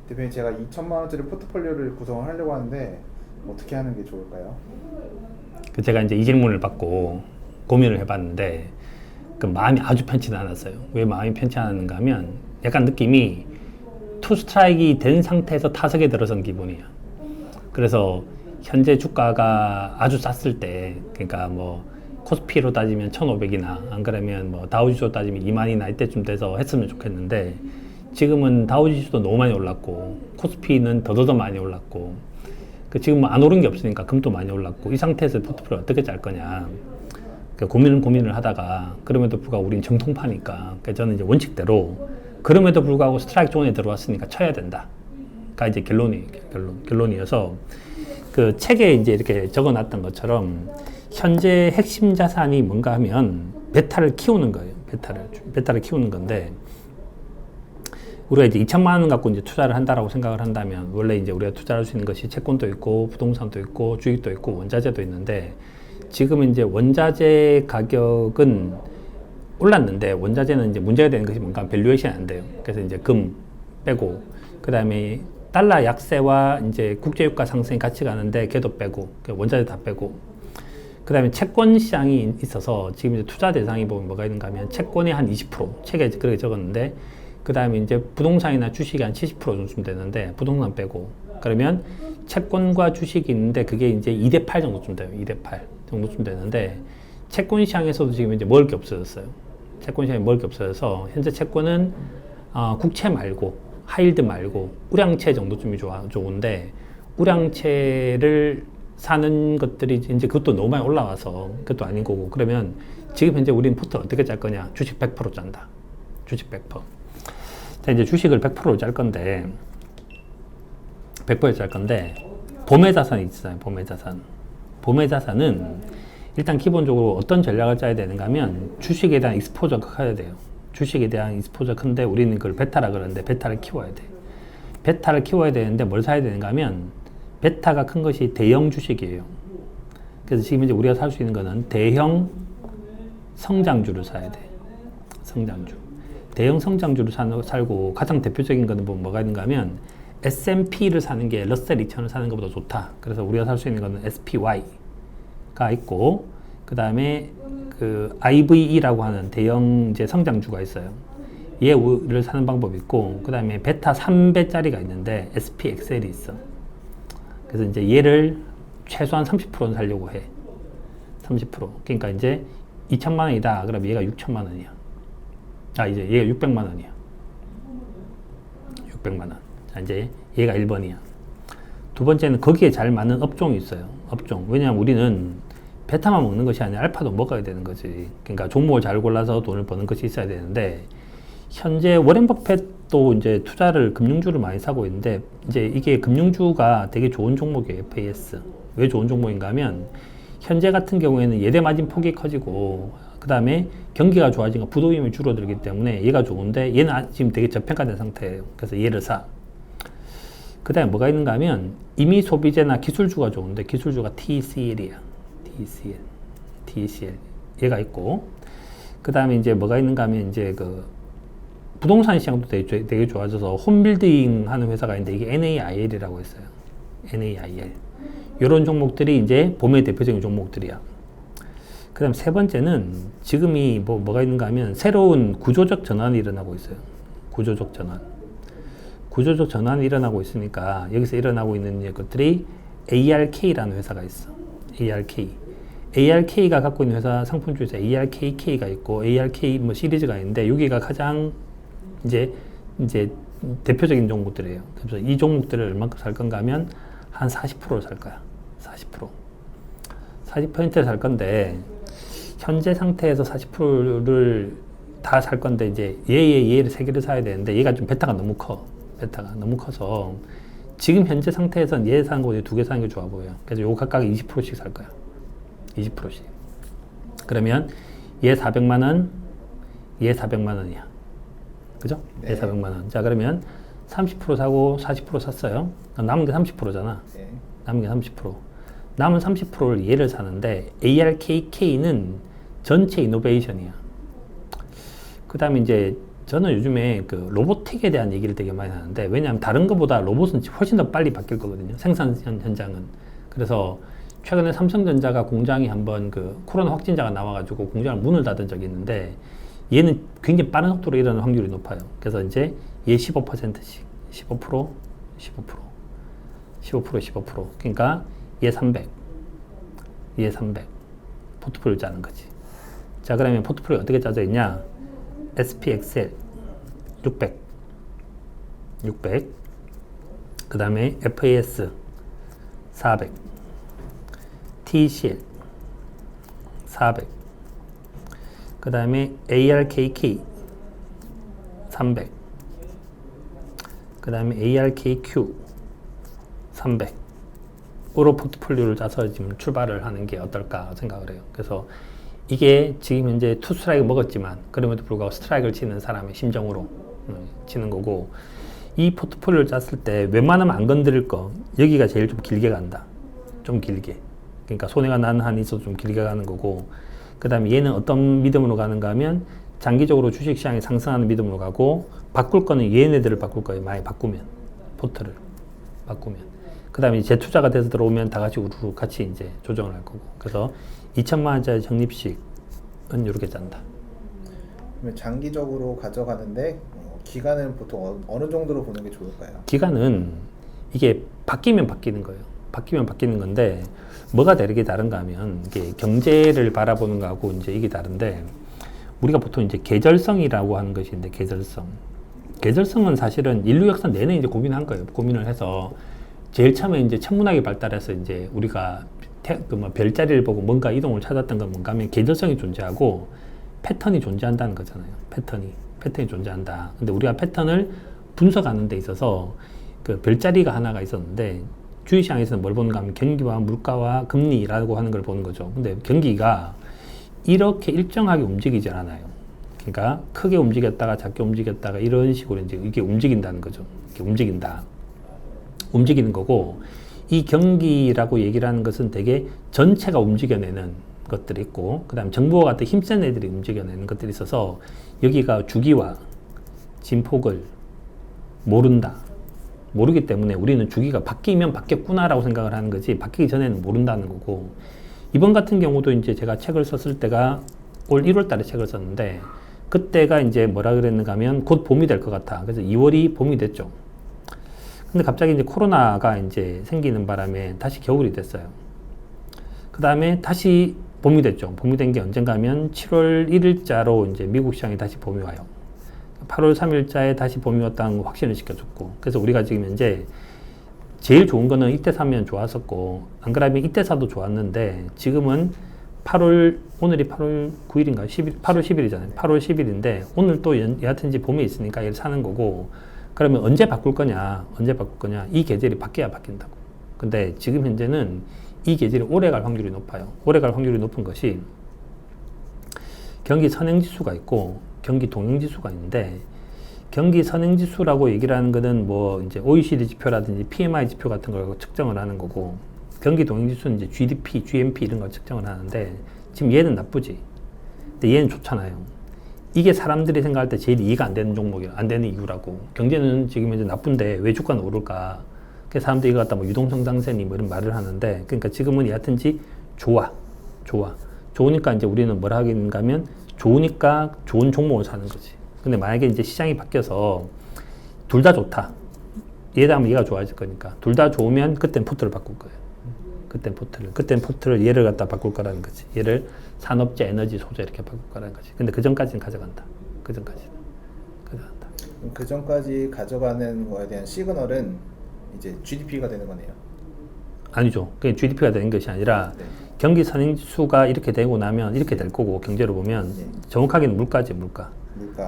대표님 제가 2천만 원짜리 포트폴리오를 구성을 하려고 하는데 어떻게 하는 게 좋을까요? 제가 이제 이 질문을 받고 고민을 해봤는데 그 마음이 아주 편치 않았어요. 왜 마음이 편치 않았는가 하면 약간 느낌이 투 스트라이크가 된 상태에서 타석에 들어선 기분이야. 그래서 현재 주가가 아주 쌌을 때, 그러니까 뭐 코스피로 따지면 1,500이나 안 그러면 뭐 다우지수로 따지면 2만이나 이때쯤 돼서 했으면 좋겠는데, 지금은 다우지수도 너무 많이 올랐고 코스피는 더더더 많이 올랐고, 지금 안 오른 게 없으니까 금도 많이 올랐고, 이 상태에서 포트폴리오 어떻게 짤 거냐 고민을 하다가, 그럼에도 불구하고 우린 정통파니까 저는 이제 원칙대로 그럼에도 불구하고 스트라이크 존에 들어왔으니까 쳐야 된다가 이제 결론이어서, 그 책에 이제 이렇게 적어놨던 것처럼 현재 핵심 자산이 뭔가 하면 베타를 키우는 거예요. 베타를 키우는 건데, 우리가 이제 2천만 원 갖고 이제 투자를 한다라고 생각을 한다면, 원래 이제 우리가 투자할 수 있는 것이 채권도 있고 부동산도 있고 주식도 있고 원자재도 있는데, 지금 이제 원자재 가격은 올랐는데, 원자재는 이제 문제가 되는 것이 뭔가 밸류에이션이 안 돼요. 그래서 이제 금 빼고, 그 다음에 달러 약세와 이제 국제유가 상승이 같이 가는데 걔도 빼고, 원자재 다 빼고, 그 다음에 채권 시장이 있어서 지금 이제 투자 대상이 보면 뭐가 있는가 하면 채권이 한 20%, 책에 그렇게 적었는데, 그 다음에 이제 부동산이나 주식이 한 70% 정도쯤 되는데, 부동산 빼고, 그러면 채권과 주식이 있는데 그게 이제 2대8 정도쯤 돼요. 2대8 정도쯤 되는데, 채권 시장에서도 지금 이제 먹을 게 없어졌어요. 채권 시장에 먹을 게 없어져서 현재 채권은 국채 말고 하이힐드 말고 우량채 정도쯤이 좋은데, 우량채를 사는 것들이 이제 그것도 너무 많이 올라와서 그것도 아닌 거고, 그러면 지금 현재 우리는 포트를 어떻게 짤 거냐? 주식 100% 짠다. 주식 100%. 자, 이제 주식을 100%로 짤 건데, 100%에 짤 건데, 봄의 자산이 있어요. 봄의 자산. 봄의 자산은 일단 기본적으로 어떤 전략을 짜야 되는가 하면, 주식에 대한 익스포저가 커야 돼요. 주식에 대한 익스포저 큰데, 우리는 그걸 베타라 그러는데, 베타를 키워야 돼. 베타를 키워야 되는데 뭘 사야 되는가 하면, 베타가 큰 것이 대형 주식이에요. 그래서 지금 이제 우리가 살 수 있는 거는 대형 성장주를 사야 돼. 성장주. 대형 성장주를 살고, 가장 대표적인 거는 뭐가 있는가 하면 S&P를 사는 게 러셀 2000을 사는 것보다 좋다. 그래서 우리가 살 수 있는 거는 SPY가 있고, 그 다음에 그 IVE라고 하는 대형 이제 성장주가 있어요. 얘를 사는 방법이 있고, 그 다음에 베타 3배짜리가 있는데 SPXL이 있어. 그래서 이제 얘를 최소한 30%는 살려고 해. 30%. 그러니까 이제 2천만 원이다. 그럼 얘가 6천만 원이야. 이제 얘가 600만 원이야. 600만 원. 자, 이제 얘가 1번이야. 두 번째는 거기에 잘 맞는 업종이 있어요. 업종. 왜냐하면 우리는 베타만 먹는 것이 아니라 알파도 먹어야 되는 거지. 그러니까 종목을 잘 골라서 돈을 버는 것이 있어야 되는데, 현재 워렌 버핏도 이제 투자를 금융주를 많이 사고 있는데, 이제 이게 금융주가 되게 좋은 종목이에요. FAS. 왜 좋은 종목인가 하면, 현재 같은 경우에는 예대 마진 폭이 커지고, 그 다음에 경기가 좋아지니까 부도금이 줄어들기 때문에 얘가 좋은데, 얘는 지금 되게 저평가된 상태예요. 그래서 얘를 사. 그 다음에 뭐가 있는가 하면, 임의 소비재나 기술주가 좋은데, 기술주가 TCL이야. TCL. 얘가 있고, 그 다음에 이제 뭐가 있는가 하면, 이제 그 부동산 시장도 되게 좋아져서 홈빌딩 하는 회사가 있는데, 이게 NAIL이라고 있어요. NAIL. 이런 종목들이 이제 봄의 대표적인 종목들이야. 그 다음 세 번째는, 지금이 뭐가 있는가 하면 새로운 구조적 전환이 일어나고 있어요. 구조적 전환이 일어나고 있으니까, 여기서 일어나고 있는 것들이 ARK라는 회사가 있어. ARK가 갖고 있는 회사 상품 중에서 ARKK가 있고, ARK 뭐 시리즈가 있는데, 여기가 가장 이제 대표적인 종목들이에요. 그래서 이 종목들을 얼마큼 살 건가 하면 한 40%를 살 거야. 40%를 살 건데, 현재 상태에서 40%를 다 살 건데, 이제 얘를 세 개를 사야 되는데, 얘가 좀 베타가 너무 커서 지금 현재 상태에서는 얘 사는 거보다 두 개 사는 게 좋아 보여요. 그래서 요거 각각 20%씩 살 거야. 20%씩. 그러면 얘 400만 원, 얘 400만 원이야. 그죠? 네. 얘 400만 원. 자, 그러면 30% 사고 40% 샀어요. 남은 게 30%잖아. 네. 남은 게 30%. 남은 30%를 얘를 사는데, ARKK는 전체 이노베이션이야. 그 다음에 이제 저는 요즘에 그 로보틱에 대한 얘기를 되게 많이 하는데, 왜냐하면 다른 것보다 로봇은 훨씬 더 빨리 바뀔 거거든요. 생산 현장은. 그래서 최근에 삼성전자가 공장이 한번 그 코로나 확진자가 나와가지고 공장을 문을 닫은 적이 있는데, 얘는 굉장히 빠른 속도로 일어나는 확률이 높아요. 그래서 이제 얘 15%씩 15%, 15%. 그러니까 얘 300, 얘 300 포트폴리오 짜는 거지. 자, 그러면 포트폴리오 어떻게 짜져 있냐? SPXL 600, 그 다음에 FAS 400, TCL 400, 그 다음에 ARKK 300, 그 다음에 ARKQ 300으로 포트폴리오를 짜서 지금 출발을 하는 게 어떨까 생각을 해요. 그래서 이게 지금 현재 투 스트라이크 먹었지만 그럼에도 불구하고 스트라이크를 치는 사람의 심정으로 치는 거고, 이 포트폴리오를 짰을 때 웬만하면 안 건드릴 거, 여기가 제일 좀 길게 간다. 좀 길게. 그러니까 손해가 나는 한이 있어도 좀 길게 가는 거고, 그 다음에 얘는 어떤 믿음으로 가는가 하면 장기적으로 주식시장이 상승하는 믿음으로 가고, 바꿀 거는 얘네들을 바꿀 거예요. 많이 바꾸면. 포트를 바꾸면. 그 다음에 재투자가 돼서 들어오면 다 같이 우르르 같이 이제 조정을 할 거고. 그래서 2천만 원짜리 적립식은 이렇게 짠다. 그러면 장기적으로 가져가는데 기간은 보통 어느 정도로 보는 게 좋을까요? 기간은 이게 바뀌면 바뀌는 거예요. 바뀌면 바뀌는 건데, 뭐가 다르게 다른가 하면 이게 경제를 바라보는 거하고 이제 이게 다른데, 우리가 보통 이제 계절성이라고 하는 것이 있는데, 계절성은 사실은 인류 역사 내내 이제 고민한 거예요. 고민을 해서 제일 처음에 이제 천문학이 발달해서 이제 우리가 뭐 별자리를 보고 뭔가 이동을 찾았던 건 뭔가 하면 계절성이 존재하고 패턴이 존재한다는 거잖아요. 패턴이 존재한다. 근데 우리가 패턴을 분석하는 데 있어서 그 별자리가 하나가 있었는데, 주식시장에서는 뭘 보는가 하면 경기와 물가와 금리라고 하는 걸 보는 거죠. 근데 경기가 이렇게 일정하게 움직이질 않아요. 그러니까 크게 움직였다가 작게 움직였다가 이런 식으로 이제 이게 움직인다는 거죠. 이렇게 움직이는 거고, 이 경기라고 얘기를 하는 것은 되게 전체가 움직여내는 것들이 있고, 그 다음 정부와 같은 힘센 애들이 움직여내는 것들이 있어서, 여기가 주기와 진폭을 모르기 때문에 우리는 주기가 바뀌면 바뀌었구나라고 생각을 하는 거지, 바뀌기 전에는 모른다는 거고. 이번 같은 경우도 이제 제가 책을 썼을 때가 올 1월 달에 책을 썼는데, 그때가 이제 뭐라 그랬는가 하면 곧 봄이 될 것 같아. 그래서 2월이 봄이 됐죠. 근데 갑자기 이제 코로나가 이제 생기는 바람에 다시 겨울이 됐어요. 그 다음에 다시 봄이 됐죠. 봄이 된 게 언젠가 하면 7월 1일자로 이제 미국 시장에 다시 봄이 와요. 8월 3일자에 다시 봄이 왔다는 거 확신을 시켜줬고, 그래서 우리가 지금 현재 제일 좋은 거는 이때 사면 좋았었고, 안 그러면 이때 사도 좋았는데, 지금은 오늘이 8월 9일인가? 8월 10일이잖아요. 8월 10일인데, 오늘 또 여하튼지 봄에 있으니까 얘를 사는 거고, 그러면 언제 바꿀 거냐? 이 계절이 바뀌어야 바뀐다고. 근데 지금 현재는 이 계절이 오래 갈 확률이 높아요. 오래 갈 확률이 높은 것이 경기 선행지수가 있고 경기 동행지수가 있는데, 경기 선행지수라고 얘기를 하는 거는 뭐 이제 OECD 지표라든지 PMI 지표 같은 걸 측정을 하는 거고, 경기 동행지수는 이제 GDP, GNP 이런 걸 측정을 하는데, 지금 얘는 나쁘지. 근데 얘는 좋잖아요. 이게 사람들이 생각할 때 제일 이해가 안 되는 종목이에요. 안 되는 이유라고. 경제는 지금 이제 나쁜데 왜 주가는 오를까? 그래서 사람들이 이거 갖다 뭐 유동성장세니 뭐 이런 말을 하는데, 그러니까 지금은 여하튼지 좋으니까 이제 우리는 뭘 하겠는가 하면 좋으니까 좋은 종목을 사는 거지. 근데 만약에 이제 시장이 바뀌어서 둘 다 좋다. 얘다 하면 얘가 좋아질 거니까. 둘 다 좋으면 그땐 포트를 바꿀 거예요. 그땐 포트를 얘를 갖다 바꿀 거라는 거지. 얘를 산업재, 에너지, 소재 이렇게 바꿀 거라는 거지. 근데 그 전까지는 가져간다. 그 전까지 가져가는 거에 대한 시그널은 이제 GDP가 되는 거네요. 아니죠. 그게 GDP가 되는 것이 아니라, 네. 경기 선행지수가 이렇게 되고 나면 이렇게 될 거고, 경제로 보면 정확하게는 물가지.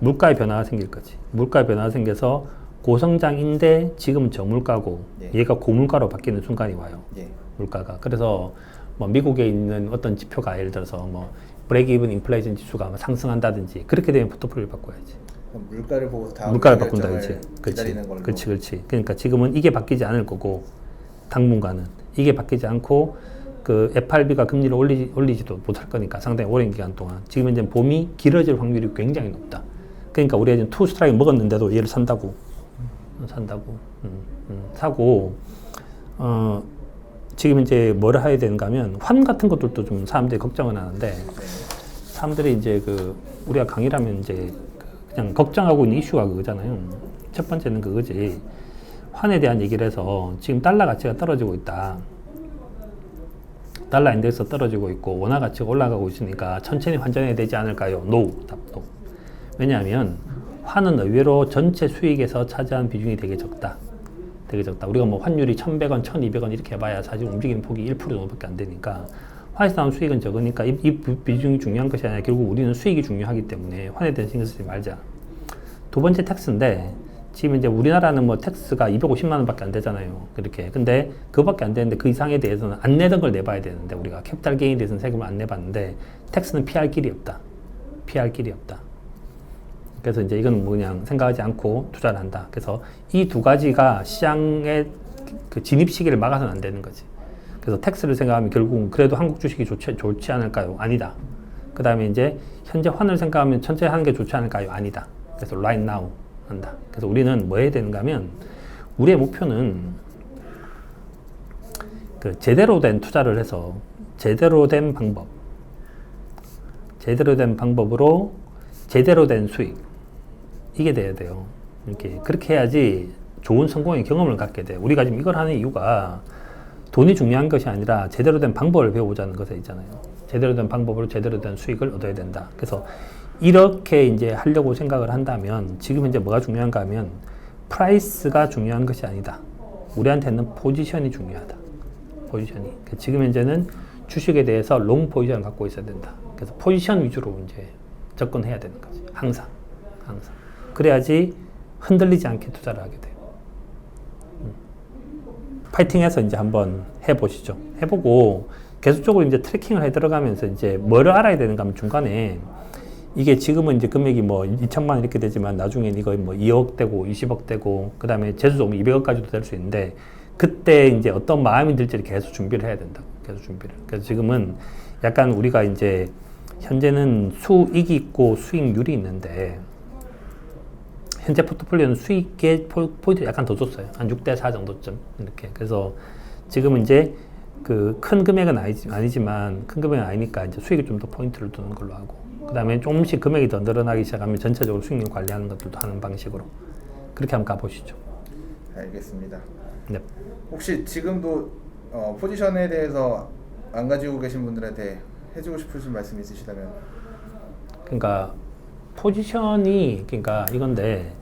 물가의 변화가 생길 거지. 물가의 변화가 생겨서 고성장인데 지금 저물가고, 얘가 고물가로 바뀌는 순간이 와요. 물가가. 그래서 뭐 미국에 있는 어떤 지표가 예를 들어서 뭐 브레이크 이븐 인플레이션 지수가 상승한다든지, 그렇게 되면 포트폴리오를 바꿔야지. 물가를 보고 다음 물가를 바꾼다, 그렇지. 기다리는 걸로. 그렇지. 그러니까 지금은 이게 바뀌지 않을 거고, 당분간은 이게 바뀌지 않고, 그 FRB가 금리를 올리지도 못할 거니까 상당히 오랜 기간 동안. 지금 이제 봄이 길어질 확률이 굉장히 높다. 그러니까 우리가 지금 투 스트라이크 먹었는데도 얘를 산다고. 사고, 지금 이제 뭐를 해야 되는가 하면, 환 같은 것들도 좀 사람들이 걱정은 하는데, 사람들이 이제 우리가 강의를 하면 이제 그냥 걱정하고 있는 이슈가 그거잖아요. 첫 번째는 그거지. 환에 대한 얘기를 해서 지금 달러 가치가 떨어지고 있다. 달러 인덱스 떨어지고 있고 원화 가치가 올라가고 있으니까 천천히 환전해야 되지 않을까요? No. 답 no. 왜냐하면 환은 의외로 전체 수익에서 차지하는 비중이 되게 적다. 우리가 뭐 환율이 1,100원, 1,200원 이렇게 해봐야 사실 움직이는 폭이 1% 정도밖에 안 되니까 환에서 나온 수익은 적으니까 이 비중이 중요한 것이 아니라 결국 우리는 수익이 중요하기 때문에 환에 대해서 신경 쓰지 말자. 두 번째 텍스인데 지금 이제 우리나라는 뭐 텍스가 250만 원밖에 안 되잖아요. 그렇게. 근데 그거밖에 안 되는데 그 이상에 대해서는 안 내던 걸 내봐야 되는데 우리가 캐피탈 게인에 대해서는 세금을 안 내봤는데 텍스는 피할 길이 없다. 그래서 이제 이건 뭐 그냥 생각하지 않고 투자를 한다. 그래서 이 두 가지가 시장의 그 진입 시기를 막아서는 안 되는 거지. 그래서 텍스를 생각하면 결국은 그래도 한국 주식이 좋지 않을까요? 아니다. 그 다음에 이제 현재 환을 생각하면 천천히 하는 게 좋지 않을까요? 아니다. 그래서 right now 한다. 그래서 우리는 뭐 해야 되는가 하면 우리의 목표는 그 제대로 된 투자를 해서 제대로 된 방법으로 제대로 된 수익 이게 돼야 돼요. 이렇게 그렇게 해야지 좋은 성공의 경험을 갖게 돼요. 우리가 지금 이걸 하는 이유가 돈이 중요한 것이 아니라 제대로 된 방법을 배우자는 것에 있잖아요. 제대로 된 방법으로 제대로 된 수익을 얻어야 된다. 그래서 이렇게 이제 하려고 생각을 한다면 지금 현재 뭐가 중요한가 하면 프라이스가 중요한 것이 아니다. 우리한테는 포지션이 중요하다. 포지션이. 지금 현재는 주식에 대해서 롱 포지션을 갖고 있어야 된다. 그래서 포지션 위주로 이제 접근해야 되는 거지. 항상. 그래야지 흔들리지 않게 투자를 하게 돼요. 파이팅해서 이제 한번 해보시죠. 해보고 계속적으로 이제 트래킹을 해 들어가면서 이제 뭐를 알아야 되는가 하면 중간에 이게 지금은 이제 금액이 뭐 2천만 원 이렇게 되지만 나중엔 이거 뭐 2억 되고 20억 되고 그 다음에 재수 오면 200억까지도 될 수 있는데 그때 이제 어떤 마음이 들지를 계속 준비를 해야 된다고. 그래서 지금은 약간 우리가 이제 현재는 수익이 있고 수익률이 있는데 현재 포트폴리오는 수익의 포인트를 약간 더 줬어요. 한 6대4 정도쯤 이렇게. 그래서 지금은 이제 그 큰 금액은 아니지만 큰 금액은 아니니까 이제 수익에 좀 더 포인트를 두는 걸로 하고 그 다음에 조금씩 금액이 더 늘어나기 시작하면 전체적으로 수익률 관리하는 것들도 하는 방식으로 그렇게 한번 가보시죠. 알겠습니다. 네. 혹시 지금도 포지션에 대해서 안 가지고 계신 분들한테 해주고 싶으신 말씀 있으시다면? 그러니까 포지션이 그러니까 이건데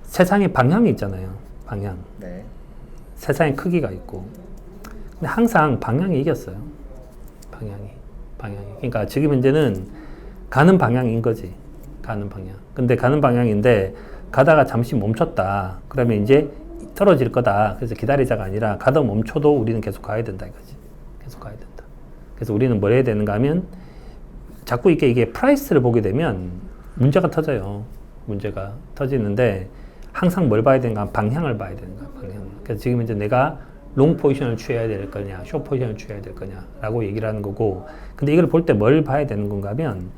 세상에 방향이 있잖아요. 방향. 네. 세상의 크기가 있고 근데 항상 방향이 이겼어요. 방향이. 그러니까 지금 현재는 가는 방향인 거지. 가는 방향. 근데 가는 방향인데 가다가 잠시 멈췄다. 그러면 이제 떨어질 거다. 그래서 기다리자가 아니라 가다 멈춰도 우리는 계속 가야 된다 이거지. 계속 가야 된다. 그래서 우리는 뭘 해야 되는가 하면 자꾸 이게 프라이스를 보게 되면 문제가 터져요. 문제가 터지는데 항상 뭘 봐야 되는가? 방향을 봐야 되는가? 방향. 그래서 지금 이제 내가 롱 포지션을 취해야 될 거냐, 숏 포지션을 취해야 될 거냐라고 얘기를 하는 거고, 근데 이걸 볼 때 뭘 봐야 되는 건가 하면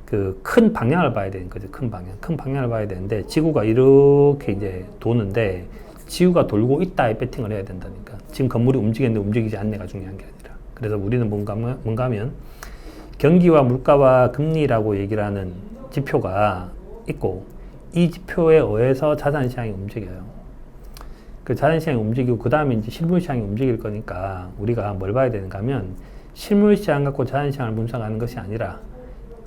그 큰 방향을 봐야 되는 거죠. 큰 방향을 봐야 되는데 지구가 이렇게 이제 도는데 지구가 돌고 있다에 배팅을 해야 된다니까. 지금 건물이 움직이는데 움직이지 않네가 중요한 게 아니라. 그래서 우리는 뭔가 하면 경기와 물가와 금리라고 얘기를 하는 지표가 있고 이 지표에 의해서 자산시장이 움직여요. 그 자산시장이 움직이고 그 다음에 이제 실물시장이 움직일 거니까 우리가 뭘 봐야 되는가 하면 실물시장 갖고 자산시장을 분석하는 것이 아니라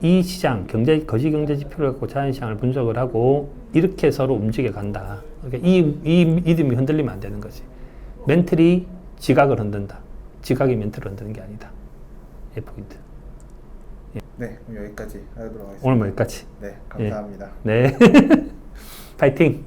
이 시장, 거시경제 지표를 갖고 자산시장을 분석을 하고 이렇게 서로 움직여 간다. 그러니까 이 믿음이 흔들리면 안 되는 거지. 멘틀이 지각을 흔든다. 지각이 멘틀을 흔드는 게 아니다. 이 포인트. 네, 그럼 여기까지 하도록 하겠습니다. 오늘 뭐 여기까지. 네, 감사합니다. 네. 파이팅.